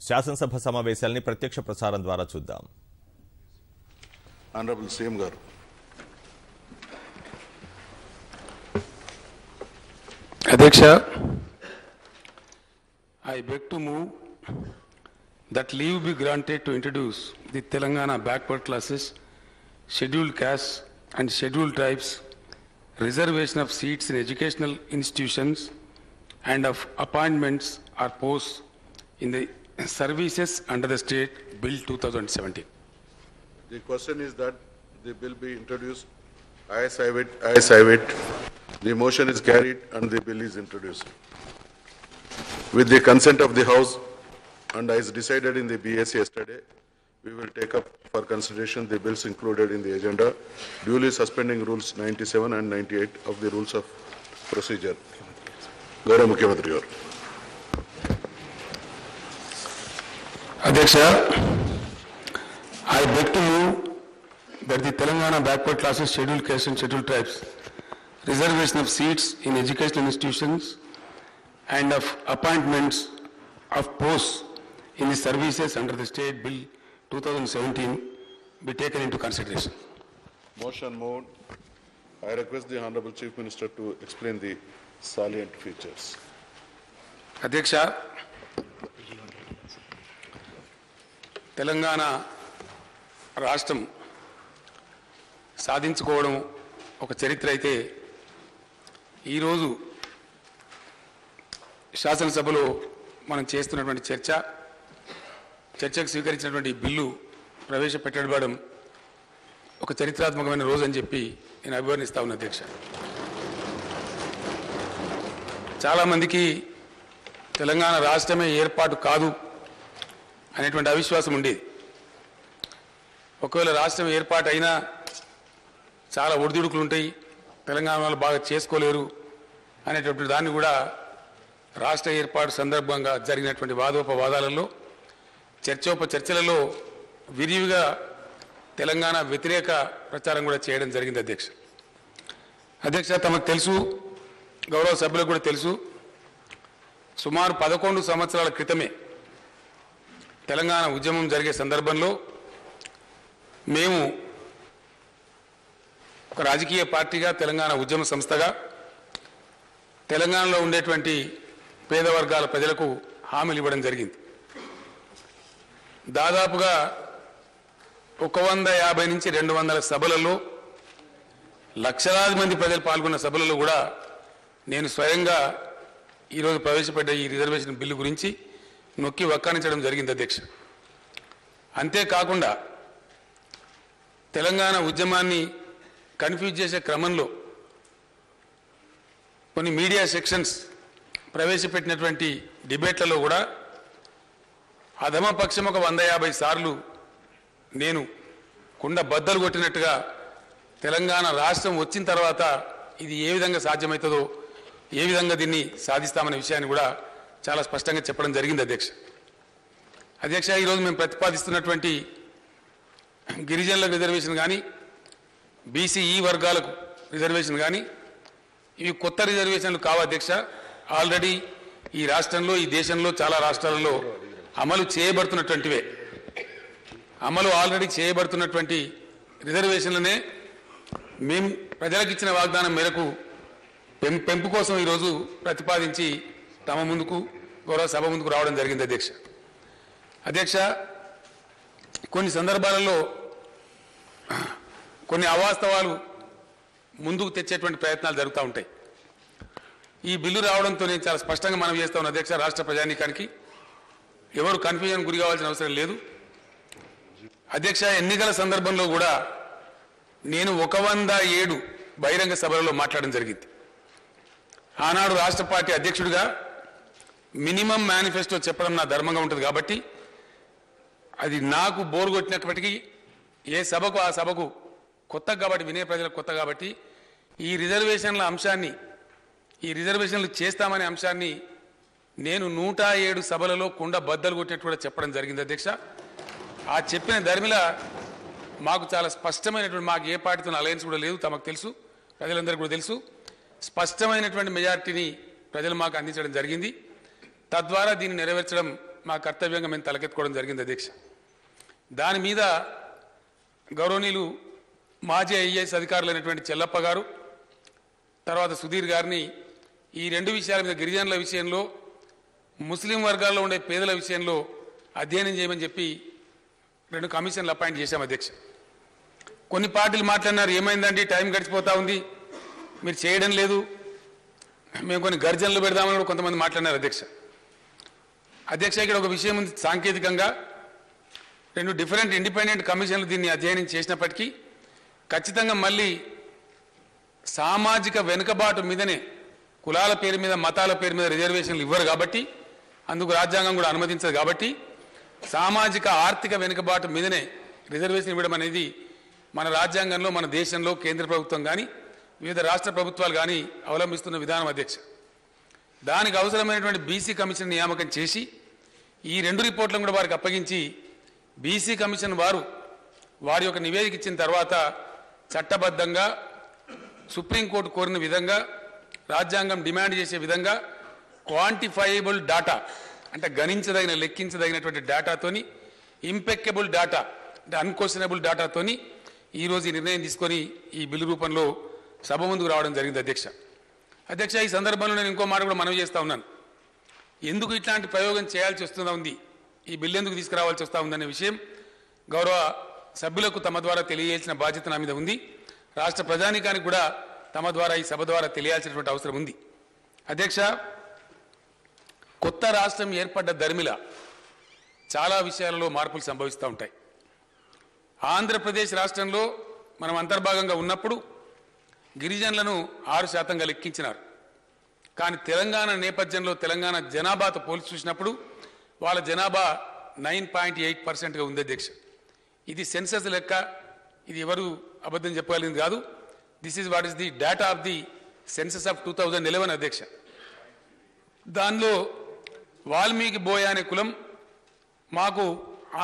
శాసనసభ సమావేశాలని ప్రత్యక్ష ప్రసారం ద్వారా చూద్దాం. ఆనరబుల్ సీఎం గారు. అధ్యక్ష, I beg to move that leave be granted to introduce the Telangana backward classes, scheduled castes and scheduled tribes, reservation of seats in educational institutions and of appointments or posts in the services under the State Bill 2017. The question is that the bill be introduced. Ayes have it. The motion is carried and the bill is introduced. With the consent of the House and as decided in the BSc yesterday, we will take up for consideration the bills included in the agenda, duly suspending rules 97 and 98 of the rules of procedure. Gaurav Mukhyamantri garu. Adhyaksha, I beg to move that the Telangana backward classes, scheduled castes and scheduled tribes, reservation of seats in educational institutions and of appointments of posts in the services under the State Bill 2017 be taken into consideration. Motion moved. I request the Honorable Chief Minister to explain the salient features. Adhyaksha, Telangana రాష్ట్రం సాధించుకోవడం ఒక చరిత్ర అయితే ఈరోజు శాసనసభలో మనం చేస్తున్నటువంటి చర్చకు స్వీకరించినటువంటి bill ప్రవేశపెట్టబడడం ఒక చరిత్రాత్మకమైన రోజు అని చెప్పి నేను అభివర్ణిస్తా ఉన్నా. అధ్యక్ష, చాలామందికి తెలంగాణ రాష్ట్రమే ఏర్పాటు కాదు అనేటువంటి అవిశ్వాసం ఉండేది. ఒకవేళ రాష్ట్రం ఏర్పాటు అయినా చాలా ఒడిదుడుకులు ఉంటాయి, తెలంగాణ వాళ్ళు బాగా చేసుకోలేరు అనేటువంటి దాన్ని కూడా రాష్ట్ర ఏర్పాటు సందర్భంగా జరిగినటువంటి వాదోపవాదాలలో చర్చలలో విరివిగా తెలంగాణ వ్యతిరేక ప్రచారం కూడా చేయడం జరిగింది. అధ్యక్ష, తమకు తెలుసు, గౌరవ సభ్యులకు కూడా తెలుసు, సుమారు 11 సంవత్సరాల క్రితమే తెలంగాణ ఉద్యమం జరిగే సందర్భంలో మేము ఒక రాజకీయ పార్టీగా, తెలంగాణ ఉద్యమ సంస్థగా తెలంగాణలో ఉండేటువంటి పేద వర్గాల ప్రజలకు హామీలు ఇవ్వడం జరిగింది. దాదాపుగా 150 నుంచి 200 సభలలో లక్షలాది మంది ప్రజలు పాల్గొన్న సభలలో కూడా నేను స్వయంగా ఈరోజు ప్రవేశపెట్ట ఈ రిజర్వేషన్ బిల్లు గురించి నొక్కి వక్కానించడం జరిగింది. అధ్యక్ష, అంతేకాకుండా తెలంగాణ ఉద్యమాన్ని కన్ఫ్యూజ్ చేసే క్రమంలో కొన్ని మీడియా సెక్షన్స్ ప్రవేశపెట్టినటువంటి డిబేట్లలో కూడా అధమపక్షం ఒక 150 సార్లు నేను కుండ బద్దలు కొట్టినట్టుగా తెలంగాణ రాష్ట్రం వచ్చిన తర్వాత ఇది ఏ విధంగా సాధ్యమవుతుందో, ఏ విధంగా దీన్ని సాధిస్తామనే విషయాన్ని కూడా చాలా స్పష్టంగా చెప్పడం జరిగింది. అధ్యక్ష, ఈరోజు మేము ప్రతిపాదిస్తున్నటువంటి గిరిజనులకు రిజర్వేషన్ కానీ, బీసీఈ వర్గాలకు రిజర్వేషన్ కానీ ఇవి కొత్త రిజర్వేషన్లు కావు. అధ్యక్ష, ఆల్రెడీ ఈ రాష్ట్రంలో, ఈ దేశంలో చాలా రాష్ట్రాలలో అమలు చేయబడుతున్నటువంటి రిజర్వేషన్లనే మేము ప్రజలకు ఇచ్చిన వాగ్దానం మేరకు పెంపు కోసం ఈరోజు ప్రతిపాదించి తమ ముందుకు, గౌరవ సభ ముందుకు రావడం జరిగింది. అధ్యక్ష, కొన్ని సందర్భాలలో కొన్ని అవాస్తవాలు ముందుకు తెచ్చేటువంటి ప్రయత్నాలు జరుగుతూ ఉంటాయి. ఈ బిల్లు రావడంతో నేను చాలా స్పష్టంగా మనం చేస్తా ఉన్నాను. అధ్యక్ష, రాష్ట్ర ప్రజానీకానికి ఎవరు కన్ఫ్యూజన్ గురి కావాల్సిన అవసరం లేదు. అధ్యక్ష, ఎన్నికల సందర్భంలో కూడా నేను 107 బహిరంగ సభలలో మాట్లాడడం జరిగింది. ఆనాడు రాష్ట్ర పార్టీ అధ్యక్షుడిగా మినిమం మేనిఫెస్టో చెప్పడం నా ధర్మంగా ఉంటుంది కాబట్టి అది నాకు బోరు కొట్టినప్పటికీ ఏ సభకు ఆ సభకు కొత్త కాబట్టి, వినే ప్రజలకు కొత్త కాబట్టి ఈ రిజర్వేషన్లు చేస్తామనే అంశాన్ని నేను 107 సభలలో కుండ బద్దలు కొట్టినట్టు కూడా చెప్పడం జరిగింది. అధ్యక్ష, ఆ చెప్పిన ధర్మిల మాకు చాలా స్పష్టమైనటువంటి, మాకు ఏ పార్టీతో అలయన్స్ కూడా లేదు, తమకు తెలుసు, ప్రజలందరికీ కూడా తెలుసు, స్పష్టమైనటువంటి మెజారిటీని ప్రజలు మాకు అందించడం జరిగింది. తద్వారా దీన్ని నెరవేర్చడం మా కర్తవ్యంగా మేము తలకెత్తుకోవడం జరిగింది అధ్యక్ష. దాని మీద గౌరవనీయులు మాజీ ఐఏఎస్ అధికారులైనటువంటి చెల్లప్ప గారు తర్వాత సుధీర్ గారిని ఈ రెండు విషయాల మీద గిరిజనుల విషయంలో ముస్లిం వర్గాల్లో ఉండే పేదల విషయంలో అధ్యయనం చేయమని చెప్పి 2 కమిషన్లు అపాయింట్ చేశాం అధ్యక్ష. కొన్ని పార్టీలు మాట్లాడినారు, ఏమైందండి టైం గడిచిపోతా ఉంది, మీరు చేయడం లేదు, మేము కొన్ని గర్జనలు పెడదామని కూడా కొంతమంది మాట్లాడినారు అధ్యక్ష. ఇక్కడ ఒక విషయం ఉంది, సాంకేతికంగా 2 డిఫరెంట్ ఇండిపెండెంట్ కమిషన్లు దీన్ని అధ్యయనం చేసినప్పటికీ ఖచ్చితంగా మళ్ళీ సామాజిక వెనుకబాటు మీదనే కులాల పేరు మీద మతాల పేరు మీద రిజర్వేషన్లు ఇవ్వరు కాబట్టి, అందుకు రాజ్యాంగం కూడా అనుమతించదు కాబట్టి సామాజిక ఆర్థిక వెనుకబాటు మీదనే రిజర్వేషన్ ఇవ్వడం అనేది మన రాజ్యాంగంలో మన దేశంలో కేంద్ర ప్రభుత్వం కానీ వివిధ రాష్ట్ర ప్రభుత్వాలు కానీ అవలంబిస్తున్న విధానం అధ్యక్ష. దానికి అవసరమైనటువంటి బీసీ కమిషన్ నియామకం చేసి ఈ 2 రిపోర్ట్లను కూడా వారికి అప్పగించి బీసీ కమిషన్ వారి యొక్క నివేదిక ఇచ్చిన తర్వాత చట్టబద్ధంగా సుప్రీంకోర్టు కోరిన విధంగా రాజ్యాంగం డిమాండ్ చేసే విధంగా క్వాంటిఫైయబుల్ డాటా అంటే గణించదగిన లెక్కించదగినటువంటి డాటాతోని ఇంపెక్కబుల్ డాటా అంటే అన్క్వశ్చనబుల్ డాటాతోని ఈరోజు ఈ నిర్ణయం తీసుకొని ఈ బిల్లు రూపంలో సభ ముందుకు రావడం జరిగింది అధ్యక్ష. ఈ సందర్భంలో నేను ఇంకో మాట కూడా మనవి చేస్తూ ఉన్నాను, ఎందుకు ఇట్లాంటి ప్రయోగం చేయాల్సి వస్తుందా ఉంది, ఈ బిల్లు ఎందుకు తీసుకురావాల్సి వస్తూ ఉందనే విషయం గౌరవ సభ్యులకు తమ ద్వారా తెలియజేయాల్సిన బాధ్యత నా మీద ఉంది. రాష్ట్ర ప్రజానీకానికి కూడా తమ ద్వారా ఈ సభ ద్వారా తెలియాల్సినటువంటి అవసరం ఉంది అధ్యక్ష. కొత్త రాష్ట్రం ఏర్పడ్డ దరిమిల చాలా విషయాలలో మార్పులు సంభవిస్తూ ఉంటాయి. ఆంధ్రప్రదేశ్ రాష్ట్రంలో మనం అంతర్భాగంగా ఉన్నప్పుడు గిరిజనులను 6%గా లెక్కించినారు. కానీ తెలంగాణ నేపథ్యంలో తెలంగాణ జనాభాతో పోల్చి చూసినప్పుడు వాళ్ళ జనాభా 9.8%గా ఉంది అధ్యక్ష. ఇది సెన్సస్ లెక్క, ఇది ఎవరు అబద్ధం చెప్పగలిగింది కాదు. This is what is the data of the census of 2011 అధ్యక్ష. దానిలో వాల్మీకి బోయ అనే కులం మాకు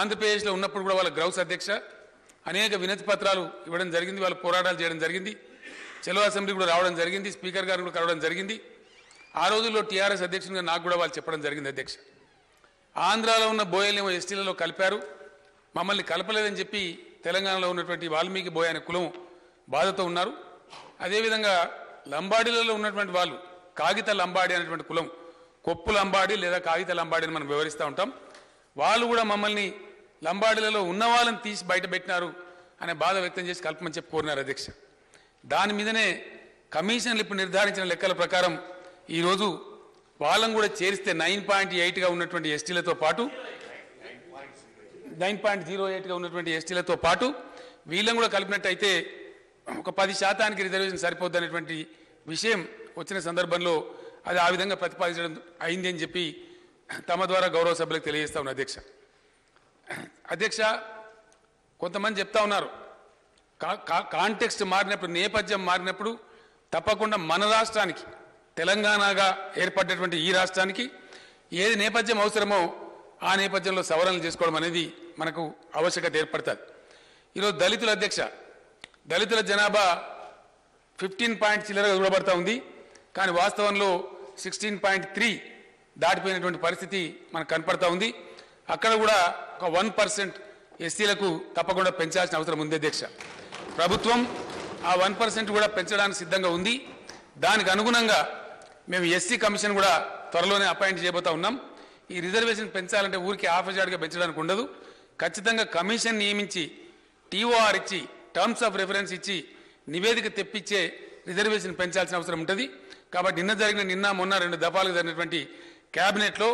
ఆంధ్రప్రదేశ్లో ఉన్నప్పుడు కూడా వాళ్ళ గ్రౌస్ అధ్యక్ష అనేక వినతి పత్రాలు ఇవ్వడం జరిగింది, వాళ్ళు పోరాటాలు చేయడం జరిగింది, చెలో అసెంబ్లీ కూడా రావడం జరిగింది, స్పీకర్ గారిని కూడా కలవడం జరిగింది. ఆ రోజుల్లో టీఆర్ఎస్ అధ్యక్షునిగా నాకు కూడా వాళ్ళు చెప్పడం జరిగింది అధ్యక్ష. ఆంధ్రాలో ఉన్న బోయలేమో ఎస్టీలలో కలిపారు, మమ్మల్ని కలపలేదని చెప్పి తెలంగాణలో ఉన్నటువంటి వాల్మీకి బోయ అనే కులం బాధతో ఉన్నారు. అదేవిధంగా లంబాడీలలో ఉన్నటువంటి వాళ్ళు కాగిత లంబాడి అనేటువంటి కులం, కొప్పు లంబాడి లేదా కాగిత లంబాడి అని మనం వివరిస్తూ ఉంటాం, వాళ్ళు కూడా మమ్మల్ని లంబాడీలలో ఉన్న వాళ్ళని తీసి బయట పెట్టినారు అనే బాధ వ్యక్తం చేసి కల్పమని చెప్పి కోరినారు అధ్యక్ష. దాని మీదనే కమిషన్లు ఇప్పుడు నిర్ధారించిన లెక్కల ప్రకారం ఈరోజు వాళ్ళని కూడా చేరిస్తే 9.8గా ఉన్నటువంటి ఎస్టీలతో పాటు 9.08గా ఉన్నటువంటి ఎస్టీలతో పాటు వీళ్ళని కూడా కలిపినట్టయితే ఒక 10% రిజర్వేషన్ సరిపోద్ది అనేటువంటి విషయం వచ్చిన సందర్భంలో అది ఆ విధంగా ప్రతిపాదించడం అయింది అని చెప్పి తమ ద్వారా గౌరవ సభ్యులకు తెలియజేస్తా ఉన్నా అధ్యక్ష. కొంతమంది చెప్తా ఉన్నారు కాంటెక్స్ట్ మారినప్పుడు, నేపథ్యం మారినప్పుడు తప్పకుండా మన రాష్ట్రానికి తెలంగాణగా ఏర్పడ్డటువంటి ఈ రాష్ట్రానికి ఏది నేపథ్యం అవసరమో ఆ నేపథ్యంలో సవరణలు చేసుకోవడం అనేది మనకు ఆవశ్యకత ఏర్పడుతుంది. ఈరోజు దళితుల అధ్యక్ష, దళితుల జనాభా 15 చిల్లరగా చూడబడతా ఉంది, కానీ వాస్తవంలో 16.3 దాటిపోయినటువంటి పరిస్థితి మనకు కనపడతా ఉంది. అక్కడ కూడా ఒక 1% ఎస్సీలకు తప్పకుండా పెంచాల్సిన అవసరం ఉంది అధ్యక్ష. ప్రభుత్వం ఆ 1% కూడా పెంచడానికి సిద్ధంగా ఉంది. దానికి అనుగుణంగా మేము ఎస్సీ కమిషన్ కూడా త్వరలోనే అపాయింట్ చేయబోతా ఉన్నాం. ఈ రిజర్వేషన్ పెంచాలంటే ఊరికి హాఫ్జాడ్గా పెంచడానికి ఉండదు, ఖచ్చితంగా కమిషన్ నియమించి టీఓఆర్ ఇచ్చి టర్మ్స్ ఆఫ్ రెఫరెన్స్ ఇచ్చి నివేదిక తెప్పించే రిజర్వేషన్ పెంచాల్సిన అవసరం ఉంటుంది. కాబట్టి నిన్న మొన్న 2 దఫాలుగా జరిగినటువంటి క్యాబినెట్లో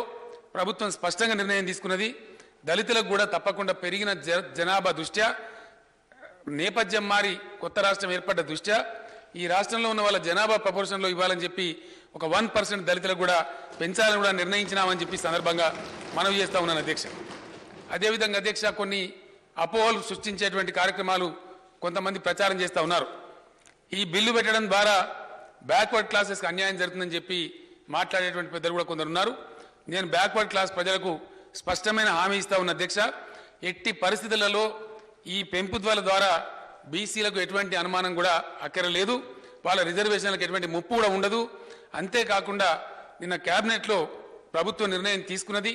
ప్రభుత్వం స్పష్టంగా నిర్ణయం తీసుకున్నది. దళితులకు కూడా తప్పకుండా పెరిగిన జనాభా దృష్ట్యా, నేపథ్యం మారి కొత్త రాష్ట్రం ఏర్పడ్డ దృష్ట్యా ఈ రాష్ట్రంలో ఉన్న వాళ్ళ జనాభా ప్రపోర్షన్లో ఇవ్వాలని చెప్పి ఒక 1% దళితులకు కూడా పెంచాలని కూడా నిర్ణయించినామని చెప్పి సందర్భంగా మనవి చేస్తా ఉన్నాను అధ్యక్ష. అదేవిధంగా అధ్యక్ష, కొన్ని అపోహలు సృష్టించేటువంటి కార్యక్రమాలు కొంతమంది ప్రచారం చేస్తూ ఉన్నారు. ఈ బిల్లు పెట్టడం ద్వారా బ్యాక్వర్డ్ క్లాసెస్కి అన్యాయం జరుగుతుందని చెప్పి మాట్లాడేటువంటి పెద్దలు కూడా కొందరు ఉన్నారు. నేను బ్యాక్వర్డ్ క్లాస్ ప్రజలకు స్పష్టమైన హామీ ఇస్తా ఉన్న అధ్యక్ష, ఎట్టి పరిస్థితులలో ఈ పెంపుదల ద్వారా బీసీలకు ఎటువంటి అనుమానం కూడా అక్కరలేదు, వాళ్ళ రిజర్వేషన్లకు ఎటువంటి ముప్పు కూడా ఉండదు. అంతేకాకుండా నిన్న క్యాబినెట్లో ప్రభుత్వ నిర్ణయం తీసుకున్నది,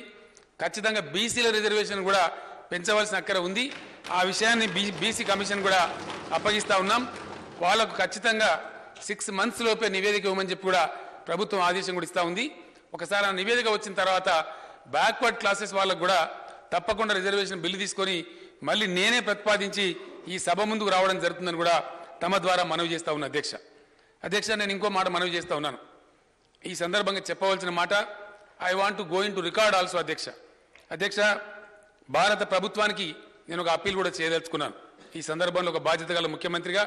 ఖచ్చితంగా బీసీల రిజర్వేషన్ కూడా పెంచవలసిన అక్కర ఉంది. ఆ విషయాన్ని బీసీ కమిషన్ కూడా అప్పగిస్తా ఉన్నాం. వాళ్లకు ఖచ్చితంగా 6 months లోపే నివేదిక ఇవ్వమని చెప్పి కూడా ప్రభుత్వం ఆదేశం కూడా ఇస్తా ఉంది. ఒకసారి ఆ నివేదిక వచ్చిన తర్వాత బ్యాక్వర్డ్ క్లాసెస్ వాళ్ళకు కూడా తప్పకుండా రిజర్వేషన్ బిల్లు తీసుకొని మళ్ళీ నేనే ప్రతిపాదించి ఈ సభ ముందుకు రావడం జరుగుతుందని కూడా తమ ద్వారా మనవి చేస్తా ఉన్నా. అధ్యక్ష నేను ఇంకో మాట మనవి చేస్తా ఉన్నాను. ఈ సందర్భంగా చెప్పవలసిన మాట I want to go in to record also. అధ్యక్ష భారత ప్రభుత్వానికి నేను ఒక అప్పీల్ కూడా చేయదలుచుకున్నాను. ఈ సందర్భంలో ఒక బాధ్యత గల ముఖ్యమంత్రిగా,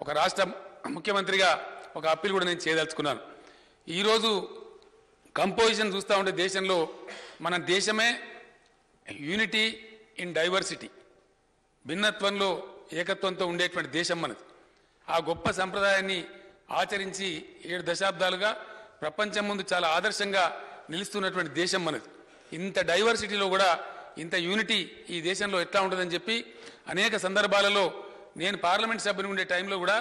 ఒక రాష్ట్ర ముఖ్యమంత్రిగా ఒక అప్పీల్ కూడా నేను చేయదలుచుకున్నాను. ఈరోజు కంపోజిషన్ చూస్తూ ఉంటే దేశంలో మన దేశమే యూనిటీ ఇన్ డైవర్సిటీ, భిన్నత్వంలో ఏకత్వంతో ఉండేటువంటి దేశం మనది. ఆ గొప్ప సంప్రదాయాన్ని ఆచరించి 7 దశాబ్దాలుగా ప్రపంచం ముందు చాలా ఆదర్శంగా నిలుస్తున్నటువంటి దేశం మనది. ఇంత డైవర్సిటీలో కూడా ఇంత యూనిటీ ఈ దేశంలో ఎట్లా ఉంటుందని చెప్పి అనేక సందర్భాలలో నేను పార్లమెంట్ సభ్యుని ఉండే టైంలో కూడా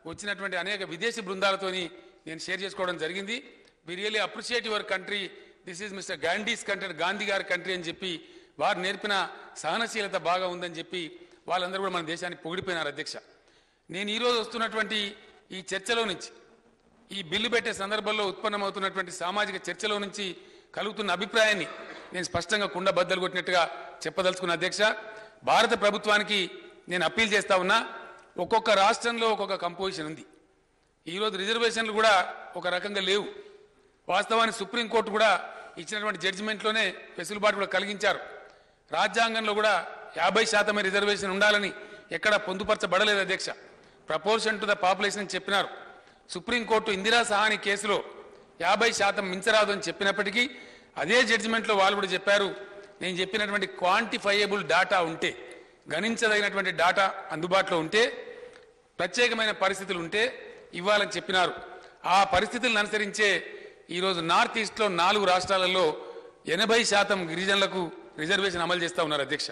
వచ్చినటువంటి అనేక విదేశీ బృందాలతోని నేను షేర్ చేసుకోవడం జరిగింది. We really appreciate your country, this is mister Gandhi's country, Gandhi గారి కంట్రీ అని చెప్పి వారు నేర్పిన సహనశీలత బాగా ఉందని చెప్పి వాళ్ళందరూ కూడా మన దేశాన్ని పొగిడిపోయినారు. అధ్యక్ష నేను ఈరోజు వస్తున్నటువంటి ఈ చర్చలో నుంచి, ఈ బిల్లు పెట్టే సందర్భంలో ఉత్పన్నమవుతున్నటువంటి సామాజిక చర్చలో నుంచి కలుగుతున్న అభిప్రాయాన్ని నేను స్పష్టంగా కుండ బద్దలు కొట్టినట్టుగా చెప్పదలుచుకున్న. అధ్యక్ష భారత ప్రభుత్వానికి నేను అప్పీల్ చేస్తా ఉన్నా. ఒక్కొక్క రాష్ట్రంలో ఒక్కొక్క కంపోజిషన్ ఉంది. ఈరోజు రిజర్వేషన్లు కూడా ఒక రకంగా లేవు. వాస్తవానికి సుప్రీంకోర్టు కూడా ఇచ్చినటువంటి జడ్జిమెంట్లోనే వెసులుబాటు కూడా కలిగించారు. రాజ్యాంగంలో కూడా 50% రిజర్వేషన్ ఉండాలని ఎక్కడ పొందుపరచబడలేదు. అధ్యక్ష ప్రపోర్షన్ టు ద పాపులేషన్ అని చెప్పినారు. సుప్రీంకోర్టు ఇందిరా సహాని కేసులో 50% మించరాదు అని చెప్పినప్పటికీ అదే జడ్జిమెంట్లో వాళ్ళు కూడా చెప్పారు, నేను చెప్పినటువంటి క్వాంటిఫైయబుల్ డాటా ఉంటే, గణించదగినటువంటి డాటా అందుబాటులో ఉంటే, ప్రత్యేకమైన పరిస్థితులు ఉంటే ఇవ్వాలని చెప్పినారు. ఆ పరిస్థితులను అనుసరించే ఈరోజు నార్త్ ఈస్ట్లో 4 రాష్ట్రాలలో 80% గిరిజనులకు రిజర్వేషన్ అమలు చేస్తూ ఉన్నారు. అధ్యక్ష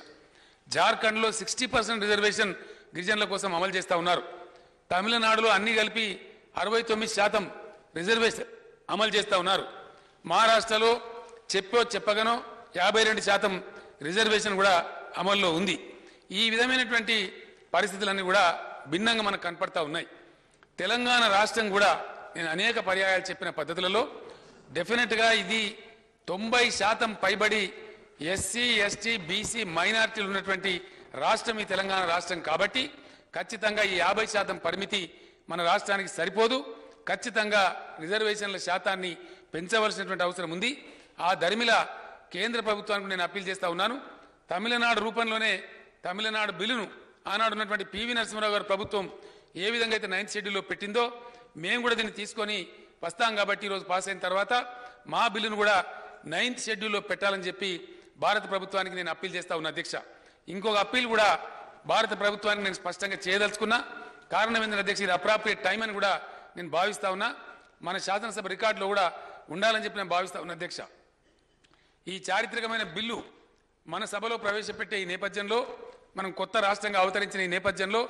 జార్ఖండ్లో 60% రిజర్వేషన్ గిరిజనుల కోసం అమలు చేస్తూ ఉన్నారు. తమిళనాడులో అన్ని కలిపి 69% రిజర్వేషన్ అమలు చేస్తూ ఉన్నారు. మహారాష్ట్రలో చెప్పగనో 52% రిజర్వేషన్ కూడా అమల్లో ఉంది. ఈ విధమైనటువంటి పరిస్థితులన్నీ కూడా భిన్నంగా మనకు కనపడతా ఉన్నాయి. తెలంగాణ రాష్ట్రం కూడా నేను అనేక పర్యాయాలు చెప్పిన పద్ధతులలో డెఫినెట్గా ఇది 90% పైబడి ఎస్సీ, ఎస్టీ, బీసీ, మైనారిటీలు ఉన్నటువంటి రాష్ట్రం ఈ తెలంగాణ రాష్ట్రం. కాబట్టి ఖచ్చితంగా ఈ 50% పరిమితి మన రాష్ట్రానికి సరిపోదు. ఖచ్చితంగా రిజర్వేషన్ల శాతాన్ని పెంచవలసినటువంటి అవసరం ఉంది. ఆ ధర్మిల కేంద్ర ప్రభుత్వానికి నేను అప్పీల్ చేస్తా ఉన్నాను. తమిళనాడు రూపంలోనే తమిళనాడు బిల్లును ఆనాడు ఉన్నటువంటి పివి నరసింహారావు గారి ప్రభుత్వం ఏ విధంగా అయితే 9th షెడ్యూల్లో పెట్టిందో మేము కూడా దీన్ని తీసుకొని వస్తాం. కాబట్టి ఈరోజు పాస్ అయిన తర్వాత మా బిల్లును కూడా 9th షెడ్యూల్లో పెట్టాలని చెప్పి భారత ప్రభుత్వానికి నేను అప్పీల్ చేస్తా ఉన్నా. అధ్యక్ష ఇంకొక అప్పీల్ కూడా భారత ప్రభుత్వానికి నేను స్పష్టంగా చేయదలుచుకున్నా. కారణం ఏంటంటే అధ్యక్ష ఇది అప్రాప్రియేట్ టైం అని కూడా నేను భావిస్తా ఉన్నా. మన శాసనసభ రికార్డులో కూడా ఉండాలని చెప్పి నేను భావిస్తా ఉన్నా. అధ్యక్ష ఈ చారిత్రకమైన బిల్లు మన సభలో ప్రవేశపెట్టే ఈ నేపథ్యంలో, మనం కొత్త రాష్ట్రంగా అవతరించిన ఈ నేపథ్యంలో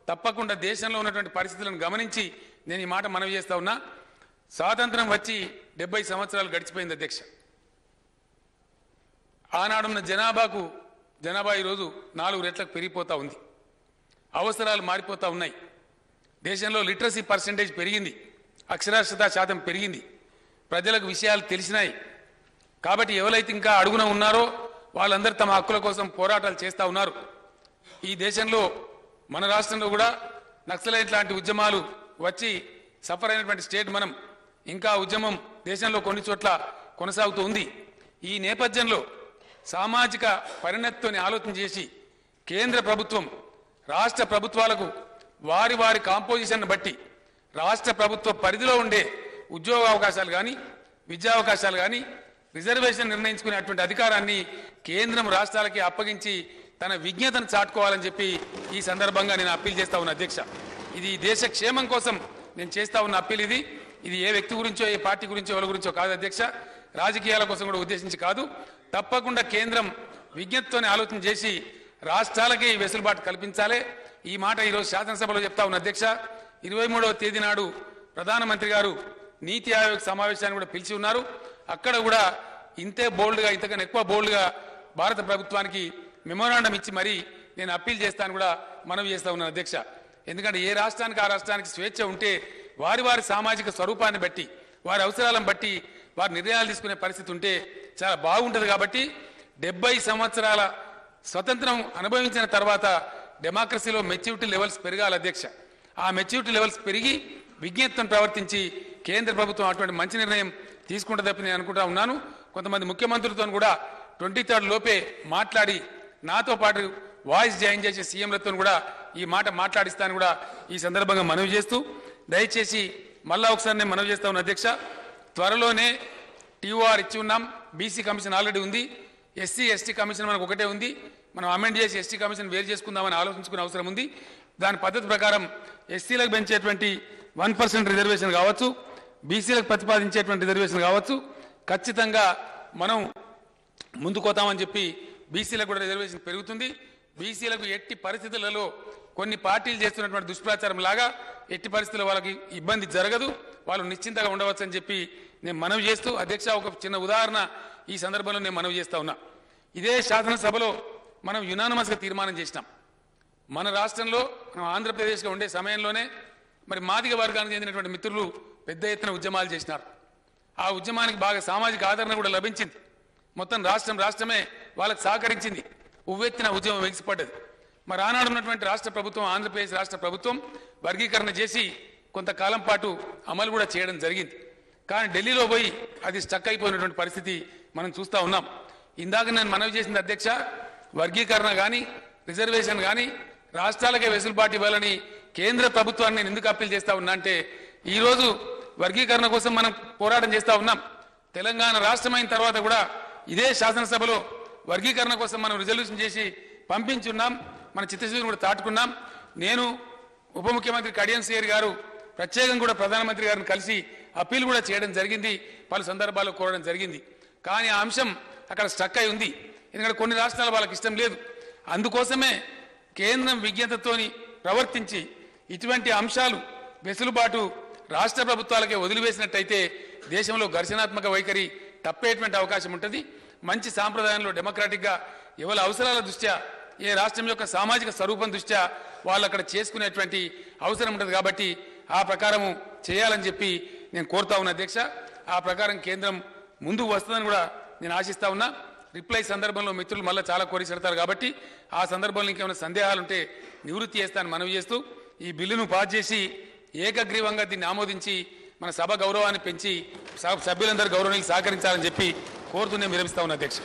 తప్పకుండా దేశంలో ఉన్నటువంటి పరిస్థితులను గమనించి నేను ఈ మాట మనవి చేస్తా ఉన్నా. స్వాతంత్రం వచ్చి 70 సంవత్సరాలు గడిచిపోయింది. అధ్యక్ష ఆనాడున్న జనాభా ఈరోజు 4 రెట్లకు పెరిగిపోతూ ఉంది. అవసరాలు మారిపోతూ ఉన్నాయి. దేశంలో లిటరసీ పర్సెంటేజ్ పెరిగింది, అక్షరాస్యత శాతం పెరిగింది, ప్రజలకు విషయాలు తెలిసినాయి. కాబట్టి ఎవరైతే ఇంకా అడుగున ఉన్నారో వాళ్ళందరూ తమ హక్కుల కోసం పోరాటాలు చేస్తూ ఉన్నారు. ఈ దేశంలో మన రాష్ట్రంలో కూడా నక్సలైట్ లాంటి ఉద్యమాలు వచ్చి సఫర్ అయినటువంటి స్టేట్ మనం. ఇంకా ఉద్యమం దేశంలో కొన్ని చోట్ల కొనసాగుతూ ఉంది. ఈ నేపథ్యంలో సామాజిక పరిణతితోని ఆలోచన చేసి కేంద్ర ప్రభుత్వం రాష్ట్ర ప్రభుత్వాలకు వారి వారి కాంపోజిషన్ బట్టి రాష్ట్ర ప్రభుత్వ పరిధిలో ఉండే ఉద్యోగ అవకాశాలు కానీ, విద్యా అవకాశాలు కానీ, రిజర్వేషన్ నిర్ణయించుకునేటువంటి అధికారాన్ని కేంద్రం రాష్ట్రాలకి అప్పగించి తన విజ్ఞతను చాటుకోవాలని చెప్పి ఈ సందర్భంగా నేను అప్పీల్ చేస్తా ఉన్నా. అధ్యక్ష ఇది దేశ క్షేమం కోసం నేను చేస్తా ఉన్న అప్పీల్. ఇది ఏ వ్యక్తి గురించో, ఏ పార్టీ గురించో, ఎవరి గురించో కాదు అధ్యక్ష. రాజకీయాల కోసం కూడా ఉద్దేశించి కాదు. తప్పకుండా కేంద్రం విజ్ఞతతోనే ఆలోచన చేసి రాష్ట్రాలకి వెసులుబాటు కల్పించాలి. ఈ మాట ఈరోజు శాసనసభలో చెప్తా ఉన్న. అధ్యక్ష 23వ తేదీ నాడు ప్రధానమంత్రి గారు నీతి ఆయోగ్ సమావేశాన్ని కూడా పిలిచి ఉన్నారు. అక్కడ కూడా ఇంతే బోల్డ్గా, ఇంతకన్నా ఎక్కువ బోల్డ్గా భారత ప్రభుత్వానికి మెమోరాండం ఇచ్చి మరీ నేను అప్పీల్ చేస్తాను కూడా మనవి చేస్తా ఉన్నాను అధ్యక్ష. ఎందుకంటే ఏ రాష్ట్రానికి ఆ రాష్ట్రానికి స్వేచ్ఛ ఉంటే వారి వారి సామాజిక స్వరూపాన్ని బట్టి వారి అవసరాలను బట్టి వారి నిర్ణయాలు తీసుకునే పరిస్థితి ఉంటే చాలా బాగుంటుంది. కాబట్టి 70 సంవత్సరాల స్వతంత్రం అనుభవించిన తర్వాత డెమోక్రసీలో మెచ్యూరిటీ లెవెల్స్ పెరగాలి అధ్యక్ష. ఆ మెచ్యూరిటీ లెవెల్స్ పెరిగి విజ్ఞతను ప్రవర్తించి కేంద్ర ప్రభుత్వం అటువంటి మంచి నిర్ణయం తీసుకుంటుందని నేను అనుకుంటా ఉన్నాను. కొంతమంది ముఖ్యమంత్రులతో కూడా 23rd లోపే మాట్లాడి నాతో పాటు వాయిస్ జాయిన్ చేసే సీఎంలతో కూడా ఈ మాట మాట్లాడిస్తాను కూడా ఈ సందర్భంగా మనవి చేస్తూ, దయచేసి మళ్ళా ఒకసారి నేను మనవి చేస్తా ఉన్నా అధ్యక్ష. త్వరలోనే టీఓఆర్ ఇచ్చి ఉన్నాం. బీసీ కమిషన్ ఆల్రెడీ ఉంది. ఎస్సీ ఎస్టీ కమిషన్ మనకు ఒకటే ఉంది. మనం అమెండ్ చేసి ఎస్టీ కమిషన్ వేరు చేసుకుందామని ఆలోచించుకునే అవసరం ఉంది. దాని పద్ధతి ప్రకారం ఎస్సీలకు పెంచేటువంటి 1% రిజర్వేషన్ కావచ్చు, బీసీలకు ప్రతిపాదించేటువంటి రిజర్వేషన్ కావచ్చు, ఖచ్చితంగా మనం ముందుకోతామని చెప్పి బీసీలకు కూడా రిజర్వేషన్ పెరుగుతుంది. బీసీలకు ఎట్టి పరిస్థితులలో కొన్ని పార్టీలు చేస్తున్నటువంటి దుష్ప్రచారం లాగా ఎట్టి పరిస్థితుల్లో వాళ్ళకి ఇబ్బంది జరగదు, వాళ్ళు నిశ్చింతగా ఉండవచ్చు అని చెప్పి నేను మనవి చేస్తూ, అధ్యక్ష ఒక చిన్న ఉదాహరణ ఈ సందర్భంలో నేను మనవి చేస్తా ఉన్నా. ఇదే శాసనసభలో మనం యునానిమస్గా తీర్మానం చేసినాం. మన రాష్ట్రంలో మనం ఆంధ్రప్రదేశ్గా ఉండే సమయంలోనే మరి మాదిగ వర్గానికి చెందినటువంటి మిత్రులు పెద్ద ఎత్తున ఉద్యమాలు చేసినారు. ఆ ఉద్యమానికి బాగా సామాజిక ఆదరణ కూడా లభించింది. మొత్తం రాష్ట్రమే వాళ్ళకి సహకరించింది. ఉవ్వెత్తిన ఉద్యమం వెలిసిపడ్డది. మరి ఆనాడు ఉన్నటువంటి రాష్ట్ర ప్రభుత్వం, ఆంధ్రప్రదేశ్ రాష్ట్ర ప్రభుత్వం వర్గీకరణ చేసి కొంతకాలం పాటు అమలు కూడా చేయడం జరిగింది. కానీ ఢిల్లీలో పోయి అది స్టక్ అయిపోయినటువంటి పరిస్థితి మనం చూస్తూ ఉన్నాం. ఇందాక నేను మనవి చేసింది అధ్యక్ష, వర్గీకరణ కానీ రిజర్వేషన్ కానీ రాష్ట్రాలకే వెసులుబాటు ఇవ్వాలని కేంద్ర ప్రభుత్వాన్ని నేను ఎందుకు అప్పీల్ చేస్తా ఉన్నా అంటే, ఈరోజు వర్గీకరణ కోసం మనం పోరాటం చేస్తా ఉన్నాం. తెలంగాణ రాష్ట్రమైన తర్వాత కూడా ఇదే శాసనసభలో వర్గీకరణ కోసం మనం రిజల్యూషన్ చేసి పంపించున్నాం. మన చిత్తశుద్ధిని కూడా చాటుకున్నాం. నేను ఉప ముఖ్యమంత్రి కడియం శ్రీహరి గారు ప్రత్యేకంగా కూడా ప్రధానమంత్రి గారిని కలిసి అప్పీల్ కూడా చేయడం జరిగింది, పలు సందర్భాల్లో కోరడం జరిగింది. కానీ ఆ అంశం అక్కడ స్టక్ అయి ఉంది. ఎందుకంటే కొన్ని రాష్ట్రాలు వాళ్ళకి ఇష్టం లేదు. అందుకోసమే కేంద్రం విజ్ఞతతోని ప్రవర్తించి ఇటువంటి అంశాలు వెసులుబాటు రాష్ట్ర ప్రభుత్వాలకే వదిలివేసినట్టయితే దేశంలో ఘర్షణాత్మక వైఖరి తప్పేటువంటి అవకాశం ఉంటుంది. మంచి సాంప్రదాయంలో డెమోక్రాటిక్గా ఎవరి అవసరాల దృష్ట్యా, ఏ రాష్ట్రం యొక్క సామాజిక స్వరూపం దృష్ట్యా వాళ్ళు అక్కడ చేసుకునేటువంటి అవసరం ఉంటుంది. కాబట్టి ఆ ప్రకారము చేయాలని చెప్పి నేను కోరుతా ఉన్నా అధ్యక్ష. ఆ ప్రకారం కేంద్రం ముందుకు వస్తుందని కూడా నేను ఆశిస్తా ఉన్నా. రిప్లై సందర్భంలో మిత్రులు మళ్ళీ చాలా కోరిసెడతారు కాబట్టి ఆ సందర్భంలో ఇంకేమైనా సందేహాలు ఉంటే నివృత్తి చేస్తానని మనవి చేస్తూ, ఈ బిల్లును పాస్ చేసి ఏకగ్రీవంగా దీన్ని ఆమోదించి మన సభ గౌరవాన్ని పెంచి సభ్యులందరూ గౌరవనీయులు సహకరించాలని చెప్పి కోరుతూనే విరమిస్తా ఉన్నా అధ్యక్ష.